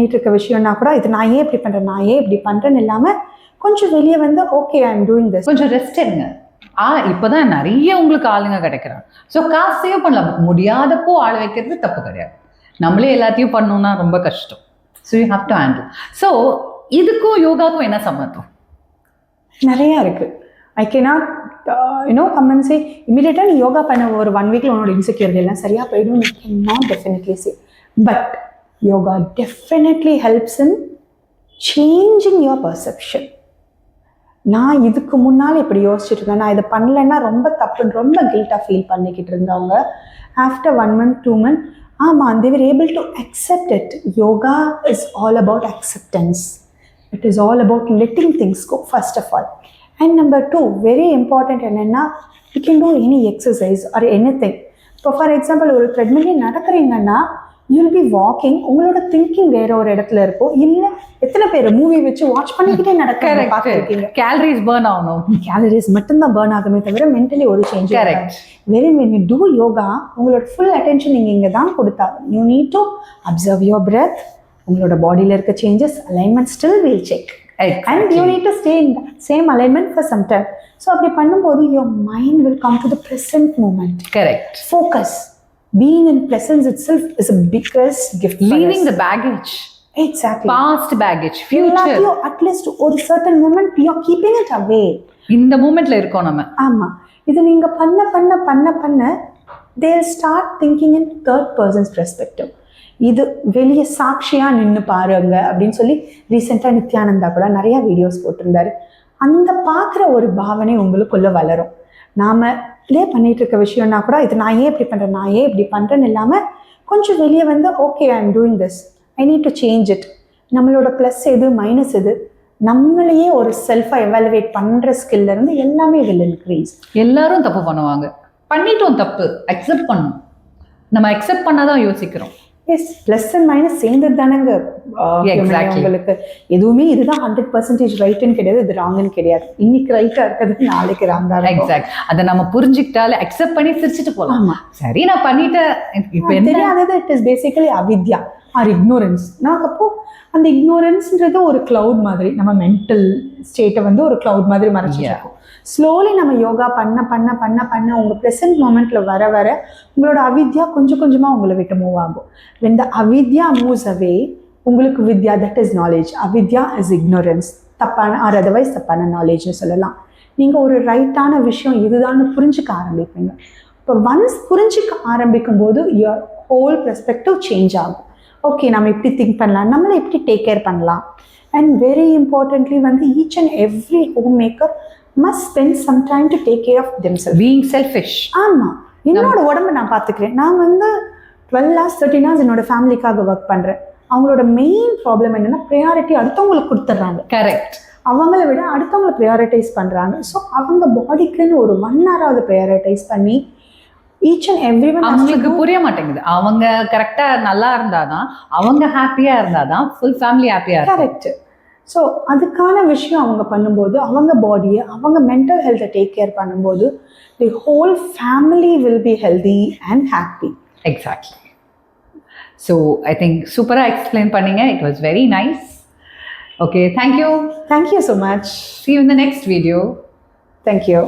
இருக்க விஷயம்னா கூட இது நான் ஏன் இப்படி பண்ணுறேன்னு இல்லாமல் கொஞ்சம் வெளியே வந்து okay I am doing this. கொஞ்சம் ரெஸ்ட் எடுங்க. இப்போதான் நிறைய உங்களுக்கு ஆளுங்க கிடைக்கிறாங்க. ஸோ காசு சேவ் பண்ணலாம். முடியாதப்போ ஆள் வைக்கிறது தப்பு கிடையாது. நம்மளே எல்லாத்தையும் பண்ணோம்னா ரொம்ப கஷ்டம். So you have to handle. So இதுக்கும் யோகாவுக்கும் என்ன சம்மந்தம்? நிறையா இருக்குது. I cannot come and say இமீடியட்டாக நீ யோகா பண்ண ஒரு 1 வீக்கில் உன்னோட இன்செக்யூரிட்டி எல்லாம் சரியாக போயிடும் not definitely say. But yoga definitely helps in changing your perception. நான் இதுக்கு முன்னால் இப்படி யோசிச்சுட்டு இருந்தேன், நான் இதை பண்ணலைன்னா ரொம்ப தப்புன்னு ரொம்ப கில்ட்டாக ஃபீல் பண்ணிக்கிட்டு இருந்தவங்க ஆஃப்டர் 1 month 2 months ஆமாம் they were able to accept it. Yoga is all about acceptance. It is all about letting things go first of all. And number 2 very important என்னென்னா you can do any exercise or anything. இப்போ for example ஒரு த்ரெட்மில்லே நடக்கிறீங்கன்னா you'll be walking, உங்களோட thinking வேற ஒரு இடத்துல இருக்கும். இல்லை எத்தனை பேர் மூவி வச்சு வாட்ச் பண்ணிக்கிட்டே நடக்க பார்த்துருக்கீங்க. கேலரிஸ் பர்ன் ஆகணும், கேலரிஸ் மட்டும்தான் பர்ன் ஆகுமே தவிர மென்டலி ஒரு change. Very when you do yoga உங்களோட ஃபுல் அட்டென்ஷன் நீங்கள் இங்கே தான் கொடுத்தாங்க. You need to observe your breath. உங்களோட பாடியில் இருக்க changes alignment still will check and you need to stay in that same alignment for some time. So அப்படி பண்ணும்போது your mind will come to the present moment. Correct. Focus. Being in presence itself is a biggest gift. Leaving the baggage. Exactly. Past baggage, future. You at least ஒரு certain moment you are keeping it away. இந்த மூமெண்ட்ல இருக்கோம் நம்ம. ஆமா. இது நீங்க பண்ண they'll start thinking in third person's perspective. இது வெளிய சாட்சியா நின்னு பாருங்க அப்படின்னு சொல்லி ரீசெண்டா நித்யானந்தா கூட நிறைய வீடியோஸ் போட்டிருந்தாரு. அந்த பார்க்குற ஒரு பாவனை உங்களுக்குள்ள வளரும். நாம ப்ளே பண்ணிட்டு இருக்க விஷயம்னா கூட இது நான் ஏன் இப்படி பண்ணுறேன்னு இல்லாமல் கொஞ்சம் வெளியே வந்து okay I am doing this, I need to change it. நம்மளோட ப்ளஸ் எது மைனஸ் எது நம்மளையே ஒரு செல்ஃபாக எவாலுவேட் பண்ணுற ஸ்கில்ல இருந்து எல்லாமே வில் இன்க்ரீஸ். எல்லாரும் தப்பு பண்ணுவாங்க, பண்ணிட்டோம் தப்பு அக்செப்ட் பண்ணணும். நம்ம அக்செப்ட் பண்ணாதான் யோசிக்கிறோம். எஸ், ப்ளஸ் அண்ட் மைனஸ் சேர்ந்தது தானேங்க. உங்களுக்கு எதுவுமே இதுதான் 100% ரைட்டுன்னு கிடையாது, இது ராங்குன்னு கிடையாது. இன்னைக்கு ரைட்டாக இருக்கிறது நாளைக்கு ராங்கா. எக்ஸாக்ட். அதை நம்ம புரிஞ்சுக்கிட்டாலே அக்செப்ட் பண்ணி சிரிச்சுட்டு போகலாம். சரி நான் பண்ணிட்டேன். இப்போ தெரியாதது இட் இஸ் பேசிக்கலி அவித்யா ஆர் இக்னோரன்ஸ். நான் அப்போ அந்த இக்னோரன்ஸ்ன்றது ஒரு கிளவுட் மாதிரி நம்ம மென்டல் ஸ்டேட்டை வந்து ஒரு கிளவுட் மாதிரி மறைச்சிருக்கும். ஸ்லோலி நம்ம யோகா பண்ண உங்கள் ப்ரெசன்ட் மூமெண்ட்டில் வர உங்களோட அவித்யா கொஞ்சம் கொஞ்சமாக உங்களை விட்டு மூவ் ஆகும். when the avidya moves away உங்களுக்கு வித்யா, தட் இஸ் நாலேஜ். அவித்யா இஸ் இக்னோரன்ஸ், தப்பான ஆர் அதர்வைஸ் தப்பான நாலேஜ்னு சொல்லலாம். நீங்கள் ஒரு ரைட்டான விஷயம் இதுதான்னு புரிஞ்சுக்க ஆரம்பிப்பீங்க. இப்போ ஒன்ஸ் புரிஞ்சுக்க ஆரம்பிக்கும் போது யுவர் ஹோல் பெர்ஸ்பெக்டிவ் சேஞ்ச் ஆகும். ஓகே நம்ம எப்படி திங்க் பண்ணலாம், நம்மளை எப்படி டேக் கேர் பண்ணலாம். அண்ட் வெரி இம்பார்ட்டன்ட்லி வந்து each and every home maker must spend some time to take care of themselves. Being selfish. ஆமாம், என்னோட உடம்பை நான் பார்த்துக்கிறேன். நான் வந்து 12 hours 13 hours என்னோட ஃபேமிலிக்காக ஒர்க் பண்ணுறேன். அவங்களோட மெயின் ப்ராப்ளம் என்னென்னா ப்ரையாரிட்டி அடுத்தவங்களுக்கு கொடுத்துட்றாங்க. கரெக்ட். அவங்கள விட அடுத்தவங்களை ப்ரையாரிட்டைஸ் பண்ணுறாங்க. ஸோ அவங்க பாடிக்குன்னு ஒரு 1 hour ப்ரையாரிட்டைஸ் பண்ணி ஈச் அண்ட் எவ்ரி ஒன் அவங்களுக்கு புரிய மாட்டேங்குது. அவங்க கரெக்டாக நல்லா இருந்தாதான், அவங்க ஹாப்பியாக இருந்தாதான் ஃபுல் ஃபேமிலி ஹாப்பியாக. கரெக்ட். ஸோ அதுக்கான விஷயம் அவங்க பண்ணும்போது அவங்க பாடியை அவங்க மென்டல் ஹெல்த்தை டேக் கேர் பண்ணும்போது the whole family will be healthy and happy. Exactly. So I think சூப்பராக எக்ஸ்பிளைன் பண்ணீங்க. It was very nice. Okay, thank you. Thank you so much. See you in the next video. Thank you.